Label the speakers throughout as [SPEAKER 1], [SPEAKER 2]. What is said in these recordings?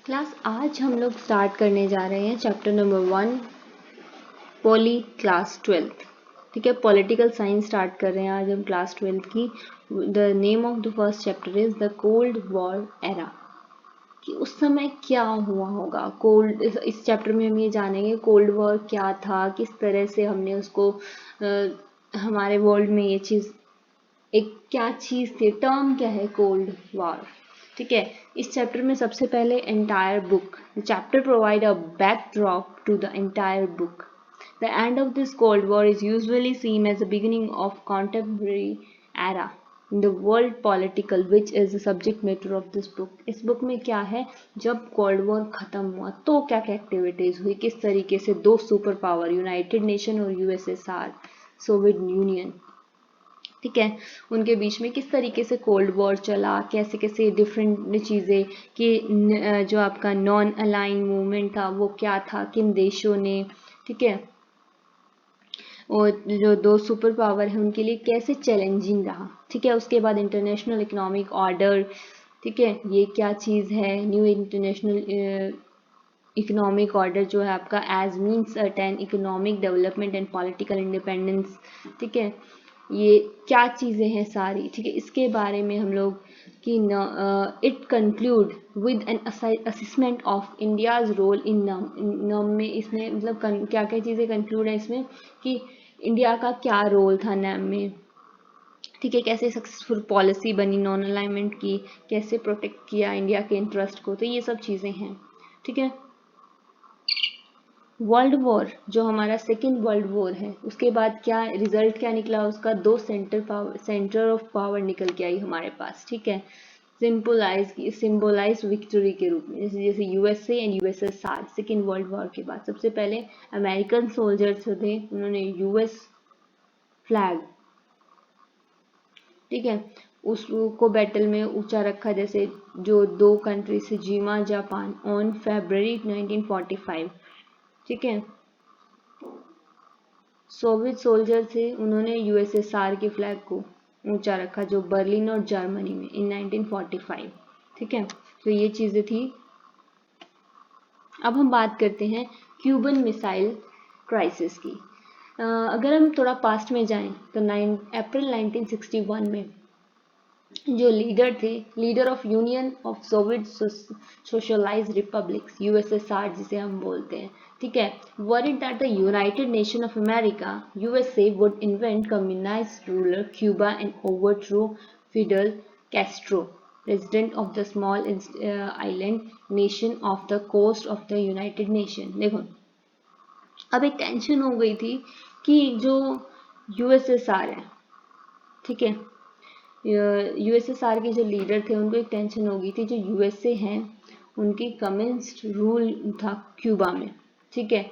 [SPEAKER 1] Class आज हम लोग स्टार्ट करने जा रहे हैं chapter number 1 poly class 12th। ठीक है, पॉलिटिकल साइंस स्टार्ट कर रहे हैं आज हम क्लास 12th की। The name of the first chapter is the cold war era. कि उस समय क्या हुआ होगा। कोल्ड इस चैप्टर में हम ये जानेंगे कोल्ड वॉर क्या था, किस तरह से हमने उसको हमारे वर्ल्ड में ये चीज़ एक क्या चीज़ थी, टर्म क्या है कोल्ड वॉर। ठीक है, इस चैप्टर में सबसे पहले entire book the chapter provide a backdrop to the entire book. The end of this cold war is usually seen as the beginning of contemporary era in the world political which is the subject matter of this book. इस book में क्या है, जब cold war खत्म हुआ तो क्या क्या एक्टिविटीज हुई, किस तरीके से दो सुपर पावर यूनाइटेड नेशन और यूएसएसआर सोवियत यूनियन, ठीक है, उनके बीच में किस तरीके से कोल्ड वॉर चला, कैसे कैसे डिफरेंट चीज़ें कि जो आपका नॉन अलाइन मूवमेंट था वो क्या था, किन देशों ने, ठीक है, और जो दो सुपर पावर है उनके लिए कैसे चैलेंजिंग रहा। ठीक है, उसके बाद इंटरनेशनल इकोनॉमिक ऑर्डर, ठीक है, ये क्या चीज़ है, न्यू इंटरनेशनल इकोनॉमिक ऑर्डर जो है आपका as means certain economic development and political independence. ठीक है, ये क्या चीज़ें हैं सारी, ठीक है, इसके बारे में हम लोग कि it conclude with an assessment of India's role in NAM में। इसमें मतलब क्या क्या चीज़ें कंक्लूड है इसमें कि इंडिया का क्या रोल था नैम में, ठीक है, कैसे सक्सेसफुल पॉलिसी बनी नॉन अलाइनमेंट की, कैसे प्रोटेक्ट किया इंडिया के इंटरेस्ट को, तो ये सब चीज़ें हैं। ठीक है, वर्ल्ड वॉर जो हमारा सेकेंड वर्ल्ड वॉर है उसके बाद क्या रिजल्ट क्या निकला उसका, दो सेंटर ऑफ पावर निकल के आई हमारे पास। ठीक है, सिंबलाइज विक्ट्री के रूप में, जैसे जैसे USA and USSR second world war के बाद। सबसे पहले अमेरिकन सोल्जर्स थे, उन्होंने यूएस फ्लैग, ठीक है, उसको बैटल में ऊंचा रखा, जैसे जो दो कंट्री से जीमा जापान ऑन February 1945। ठीक है, सोवियत सोल्जर थे, उन्होंने यूएसएसआर के फ्लैग को ऊंचा रखा जो बर्लिन और जर्मनी में इन 1945। ठीक है, तो ये चीज़ें थी। अब हम बात करते हैं क्यूबन मिसाइल क्राइसिस की। अगर हम थोड़ा पास्ट में जाएं तो 9 अप्रैल 1961 में जो लीडर थे, leader of union of Soviet socialised republics USSR जिसे हम बोलते हैं, ठीक है, worried that the United Nation of America USA would invent communist ruler Cuba and overthrow Fidel Castro, president of the small island nation of the coast of the United Nation। देखो, अब एक tension हो गई थी कि जो USSR है, ठीक है, यूएसएसआर के जो लीडर थे उनको एक टेंशन हो गई थी, जो यूएसए हैं उनकी कम्युनिस्ट रूल था क्यूबा में। ठीक है,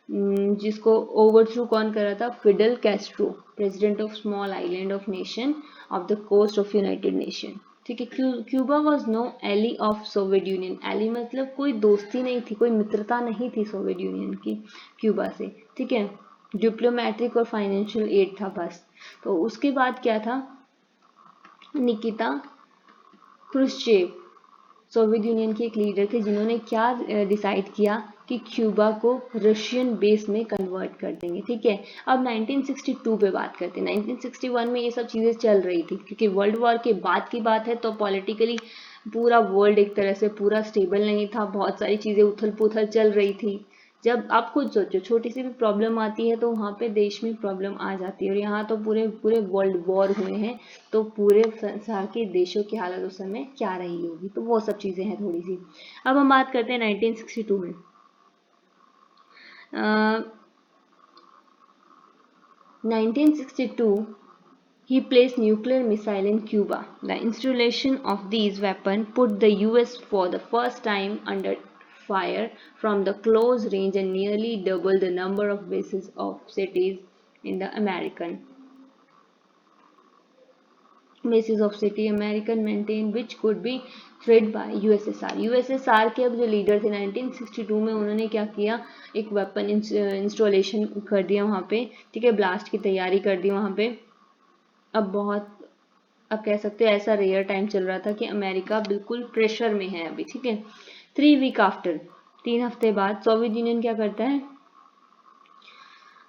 [SPEAKER 1] जिसको ओवरथ्रू कौन कर रहा था, Fidel Castro, president of small island of nation off the coast of United Nation. ठीक है, Cuba was no ally of Soviet Union. Ally मतलब कोई दोस्ती नहीं थी, कोई मित्रता नहीं थी सोवियत यूनियन की क्यूबा से। ठीक है, डिप्लोमेटिक और फाइनेंशियल एड था बस। तो उसके बाद क्या था, निकिता क्रुश्चेव सोवियत यूनियन के एक लीडर थे जिन्होंने क्या डिसाइड किया कि क्यूबा को रशियन बेस में कन्वर्ट कर देंगे। ठीक है, अब 1962 पे बात करते हैं। 1961 में ये सब चीज़ें चल रही थी क्योंकि वर्ल्ड वॉर के बाद की बात है, तो पॉलिटिकली पूरा वर्ल्ड एक तरह से पूरा स्टेबल नहीं था, बहुत सारी चीज़ें उथल पुथल चल रही थी। जब आप खुद सोचो छोटी सी भी प्रॉब्लम आती है तो वहाँ पे देश में प्रॉब्लम आ जाती है, और यहाँ तो पूरे पूरे वर्ल्ड वॉर हुए हैं, तो पूरे संसार के देशों की हालत उस समय क्या रही होगी, तो वो सब चीज़ें हैं थोड़ी सी। अब हम बात करते हैं 1962 में। 1962 he placed nuclear missile in Cuba. The installation of these weapons put the US for the first time under fire from the close range and nearly doubled the number of bases of cities in the American bases of city American maintain which could be threatened by USSR। USSR के अब जो leader थे 1962 में, उन्होंने क्या किया, एक weapon installation कर दिया वहाँ पे। ठीक है, ब्लास्ट की तैयारी कर दी वहाँ पे। अब कह सकते हैं ऐसा रेयर टाइम चल रहा था कि अमेरिका बिल्कुल प्रेशर में है अभी। ठीक है, 3 वीक आफ्टर, 3 हफ्ते बाद सोवियत यूनियन क्या करता है,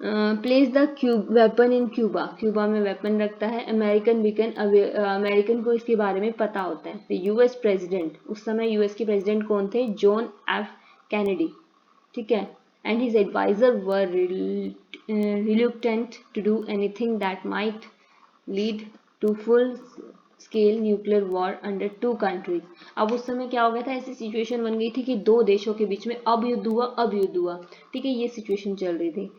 [SPEAKER 1] place the weapon in Cuba, Cuba में वेपन रखता है। अमेरिकन को इसके बारे में पता होता है। यूएस प्रेसिडेंट, उस समय यूएस के प्रेसिडेंट कौन थे, जॉन एफ कैनेडी, ठीक है, and his adviser were reluctant to do anything that might lead to full scale nuclear war under 2 countries. अब उस समय क्या हो गया था, ऐसी सिचुएशन बन गई थी कि 2 देशों के बीच में अब युद्ध हुआ, ठीक है, ये सिचुएशन चल रही थी।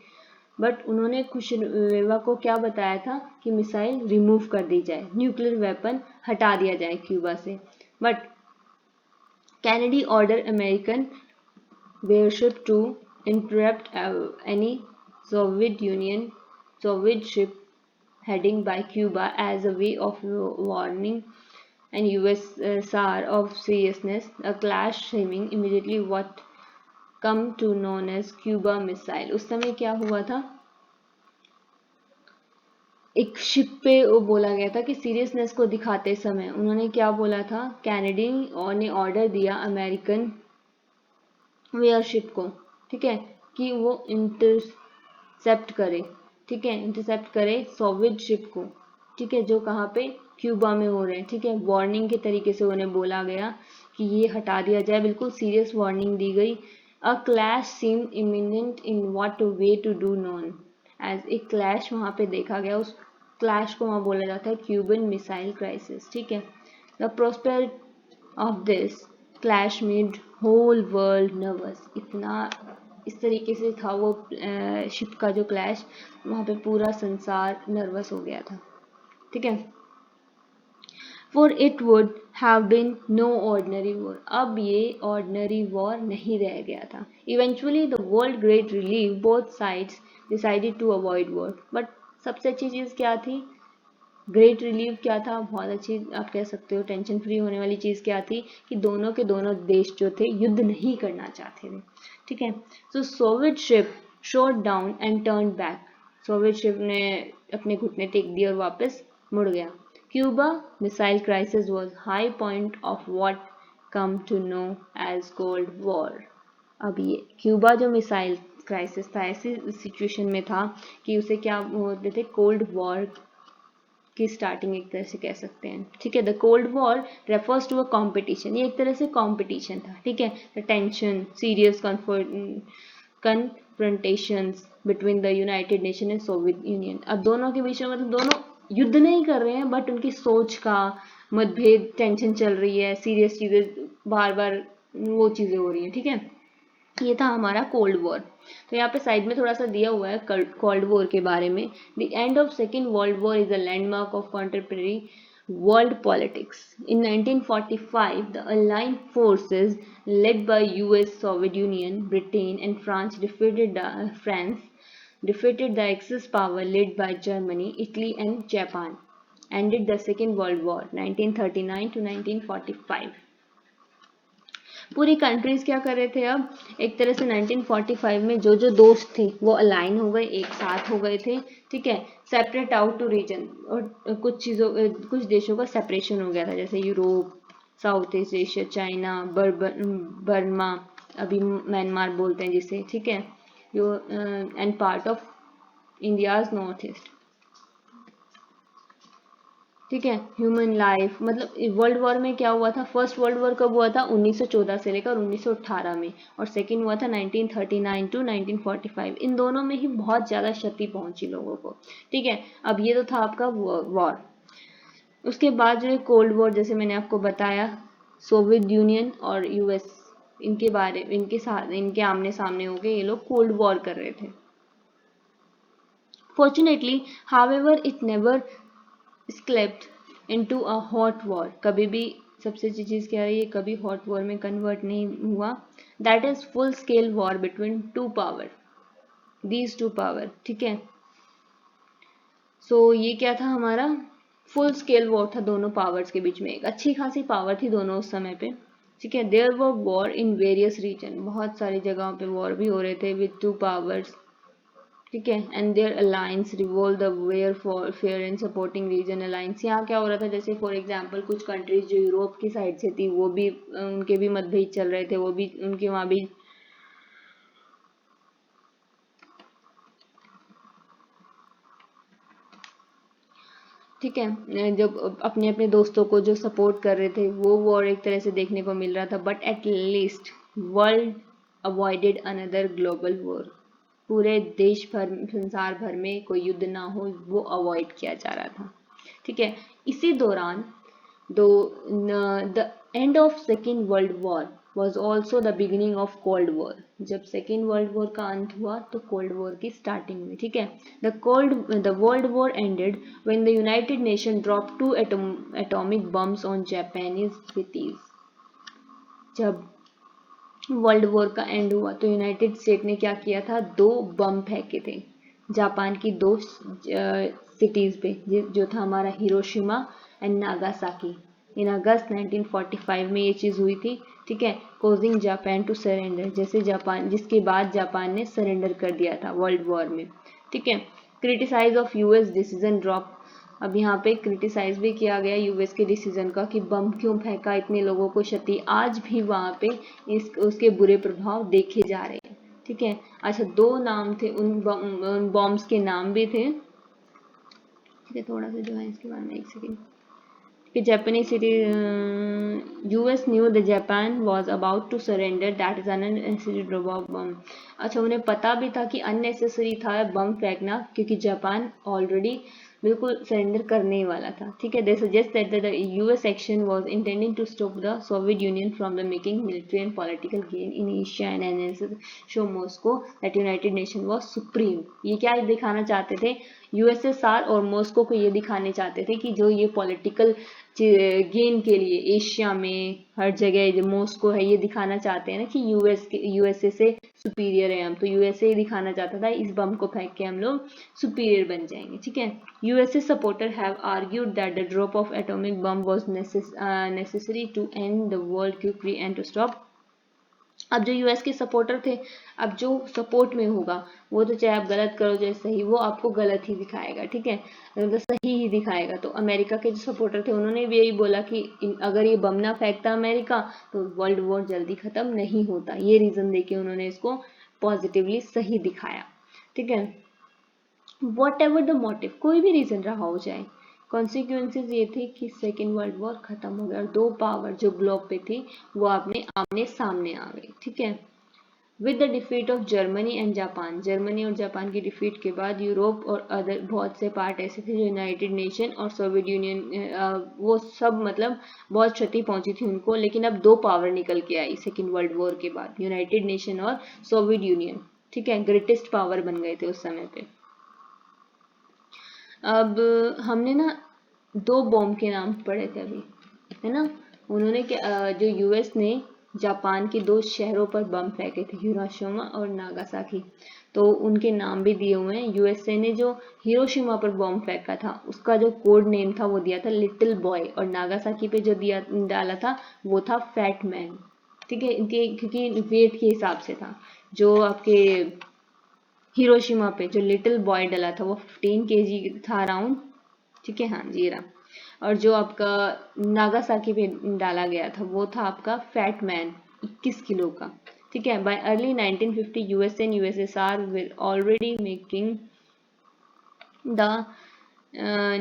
[SPEAKER 1] बट उन्होंने खुशवेवा को क्या बताया था कि मिसाइल रिमूव कर दी जाए, न्यूक्लियर वेपन हटा दिया जाए क्यूबा से। But Kennedy order American warship to interrupt any Soviet ship heading by Cuba as a way of warning and USSR of seriousness. A clash seeming immediately what come to known as Cuba missile. उस समय क्या हुआ था, एक ship पे वो बोला गया था कि सीरियसनेस को दिखाते समय उन्होंने क्या बोला था, कैनेडी ने ऑर्डर दिया अमेरिकन वेयरशिप को, ठीक है, कि वो इंटरसेप्ट करे, ठीक है, इंटरसेप्ट करे सोवियत शिप को, ठीक है, जो कहाँ पे, क्यूबा में हो रहे हैं, ठीक है। वार्निंग के तरीके से उन्हें बोला गया कि ये हटा दिया जाए, बिल्कुल सीरियस वार्निंग दी गई। A clash seem imminent in what way to do known as, एक क्लैश वहाँ पे देखा गया, उस क्लैश को वहाँ बोला जाता है क्यूबन मिसाइल क्राइसिस, ठीक है। The prosperity of this clash made whole world nervous, इतना इस तरीके से था वो शिप का जो क्लैश, वहाँ पे पूरा संसार नर्वस हो गया था, ठीक है। For it would have been no ordinary war, अब ये ऑर्डिनरी वॉर नहीं रह गया था। Eventually the world great relieve both sides decided to avoid war, but सबसे अच्छी चीज़ क्या थी, ग्रेट रिलीव क्या था, बहुत अच्छी आप कह सकते हो टेंशन फ्री होने वाली चीज़ क्या थी कि दोनों के दोनों देश जो थे युद्ध नहीं करना चाहते थे, ठीक है। So Soviet ship shot down and turn back, Soviet ship ने अपने घुटने टेक दिए और वापस मुड़ गया। Cuba missile crisis was high point of what come to know as cold war. अब ये क्यूबा जो मिसाइल क्राइसिस था, ऐसी सिचुएशन में था कि उसे क्या बोलते थे, कोल्ड वॉर की स्टार्टिंग एक तरह से कह सकते हैं, ठीक है। The cold war refers to a competition, ये एक तरह से कॉम्पिटिशन था, ठीक है। The tension serious confrontations between the United Nation and Soviet Union, अब दोनों के बीच में मतलब दोनों युद्ध नहीं कर रहे हैं बट उनकी सोच का मतभेद, टेंशन चल रही है, सीरियस चीजें बार बार वो चीजें हो रही हैं, ठीक है। ये था हमारा कोल्ड वॉर। तो यहाँ पे साइड में थोड़ा सा दिया हुआ है कोल्ड वॉर के बारे में। The end of second world war is a landmark of contemporary world politics. In 1945, the Allied forces led by US, Soviet Union, Britain, and France defeated the Axis power led by Germany, Italy, and Japan. Ended the Second World War, 1939 to 1945. पूरी countries क्या कर रहे थे, अब एक तरह से 1945 में जो जो दोस्त थे वो अलाइन हो गए, एक साथ हो गए थे, ठीक है। सेपरेट आउट टू रीजन, और कुछ देशों का सेपरेशन हो गया था, जैसे Europe, south east Asia, China, Burma, अभी म्यांमार बोलते हैं जिसे, ठीक है, जो and part of India's north east, ठीक है। ह्यूमन लाइफ, मतलब वर्ल्ड वॉर में क्या हुआ था, फर्स्ट वर्ल्ड वॉर कब हुआ था, 1914 से लेकर 1918 में, और सेकेंड हुआ था 1939 टू 1945। इन दोनों में ही बहुत ज़्यादा क्षति पहुंची लोगों को, ठीक है। अब ये तो था आपका वॉर। उसके बाद जो है कोल्ड वॉर, जैसे मैंने आपको बताया, सोवियत यूनियन और यूएस, इनके आमने सामने हो गए, ये लोग कोल्ड वॉर कर रहे थे। Fortunately however it never escalated into a hot war, कभी भी, सबसे अच्छी चीज़ क्या है, ये कभी हॉट वॉर में कन्वर्ट नहीं हुआ। That is full scale war between these two power, ठीक है। सो ये क्या था हमारा, फुल स्केल वॉर था दोनों पावर्स के बीच में, एक अच्छी खासी पावर थी दोनों उस समय पे, ठीक है। There were war in various region, बहुत सारी जगहों पे वॉर भी हो रहे थे विद टू पावर्स, ठीक है। And their alliance revolve the where for fair and supporting region alliance. यहाँ क्या हो रहा था, जैसे फॉर एग्जांपल कुछ कंट्रीज जो यूरोप की साइड से थी वो भी उनके भी मतभेद चल रहे थे, वो भी उनके वहाँ भी ठीक है, जब अपने अपने दोस्तों को जो सपोर्ट कर रहे थे वो वॉर एक तरह से देखने को मिल रहा था। But at least world avoided another global war. पूरे देश भर संसार भर में कोई युद्ध ना हो वो अवॉइड किया जा रहा था। ठीक है, इसी दौरान the end of second world war was also the beginning of cold war. जब सेकेंड वर्ल्ड वॉर का अंत हुआ तो कोल्ड वॉर की स्टार्टिंग में। ठीक है, the world war ended when the United Nations dropped 2 atomic bombs on Japanese cities। जब वर्ल्ड वॉर का एंड हुआ तो यूनाइटेड स्टेट ने क्या किया था, 2 बम फेंके थे जापान की 2 सिटीज पे, जो था हमारा हिरोशिमा एंड नागासाकी। इन अगस्त 1945 में ये चीज़ हुई थी। ठीक है, कोजिंग जापान टू सरेंडर, जैसे जापान, जिसके बाद जापान ने सरेंडर कर दिया था वर्ल्ड वॉर में। ठीक है, criticise of US decision drop. अब यहाँ पे क्रिटिसाइज भी किया गया यूएस के डिसीजन का कि बम क्यों फेंका, इतने लोगों को क्षति, आज भी वहाँ पे उसके बुरे प्रभाव देखे जा रहे हैं। ठीक है, अच्छा 2 नाम थे उन बॉम्ब्स के नाम भी थे। ठीक है, थोड़ा सा जो है इसके बारे में एक सेकेंड कि Japanese city US knew the Japan was about to surrender, that is unnecessary drop of bomb। अच्छा, उन्हें पता भी था कि अननेसेसरी था बम फेंकना क्योंकि जापान ऑलरेडी बिल्कुल सरेंडर करने ही वाला था। ठीक है, they suggest that the US action was intending to stop the Soviet Union from the making military and political gain in Asia and enhance show Moscow that United Nation was supreme. ये क्या दिखाना चाहते थे, USSR और Moscow को ये दिखाने चाहते थे कि जो ये पॉलिटिकल गेन के लिए एशिया में हर जगह जो मॉस्को है ये दिखाना चाहते हैं ना कि यूएसए से सुपीरियर है हम, तो यूएसए ही दिखाना चाहता था इस बम को फेंक के हम लोग सुपीरियर बन जाएंगे। ठीक है, USA supporter have argued that the drop of atomic bomb was necessary to end the world quickly and to stop. अब जो यूएस के सपोर्टर थे, अब जो सपोर्ट में होगा वो तो चाहे आप गलत करो चाहे सही, वो आपको गलत ही दिखाएगा। ठीक है, मतलब सही ही दिखाएगा। तो अमेरिका के जो सपोर्टर थे उन्होंने भी यही बोला कि अगर ये बम ना फेंकता अमेरिका तो वर्ल्ड वॉर जल्दी खत्म नहीं होता। ये रीजन देके उन्होंने इसको पॉजिटिवली सही दिखाया। ठीक है, वॉट एवर द मोटिव, कोई भी रीजन रहा हो जाए, कॉन्सिक्वेंसेज ये थे कि सेकेंड वर्ल्ड वॉर खत्म हो गया और 2 पावर जो ग्लोब पे थी वो अपने आमने सामने आ गई। ठीक है, with the defeat of Germany and Japan, Germany और जापान की डिफीट के बाद यूरोप और अदर बहुत से पार्ट ऐसे थे जो यूनाइटेड नेशन और सोवियत यूनियन वो सब मतलब बहुत क्षति पहुंची थी उनको, लेकिन अब 2 पावर निकल के आई सेकेंड वर्ल्ड वॉर के बाद, यूनाइटेड नेशन और सोवियत यूनियन। ठीक है, ग्रेटेस्ट पावर बन गए थे उस समय पे। अब हमने ना 2 बॉम्ब के नाम पढ़े थे अभी, है ना। उन्होंने जो यूएस ने जापान के 2 शहरों पर बम फेंके थे, हिरोशिमा और नागासाकी, तो उनके नाम भी दिए हुए हैं। यूएसए ने जो हिरोशिमा पर बॉम्ब फेंका था उसका जो कोड नेम था वो दिया था लिटिल बॉय, और नागासाकी पे जो दिया डाला था वो था फैट मैन। ठीक है, इनके क्योंकि वेट के हिसाब से था। जो आपके हिरोशिमा पे जो लिटिल बॉय डला था वो 15 kg था अराउंड। ठीक है, हाँ जी रहा। और जो आपका नागासाकी पे डाला गया था वो था आपका फैट मैन 21 किलो का। ठीक है, bye early 1950 US and USSR were already making the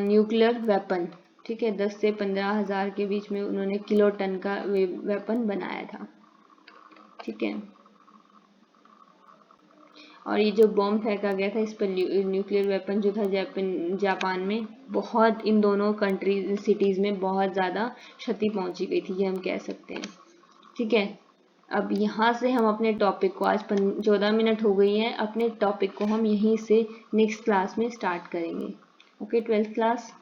[SPEAKER 1] nuclear weapon. ठीक है, 10 से 15,000 के बीच में उन्होंने किलो टन का वेपन बनाया था। ठीक है, और ये जो बॉम्ब फेंका गया था इस पर न्यूक्लियर वेपन जो था जापान में, बहुत इन दोनों कंट्री सिटीज़ में बहुत ज़्यादा क्षति पहुंची गई थी, ये हम कह सकते हैं। ठीक है, अब यहाँ से हम अपने टॉपिक को, आज 14 मिनट हो गई हैं, अपने टॉपिक को हम यहीं से नेक्स्ट क्लास में स्टार्ट करेंगे। Okay 12th class.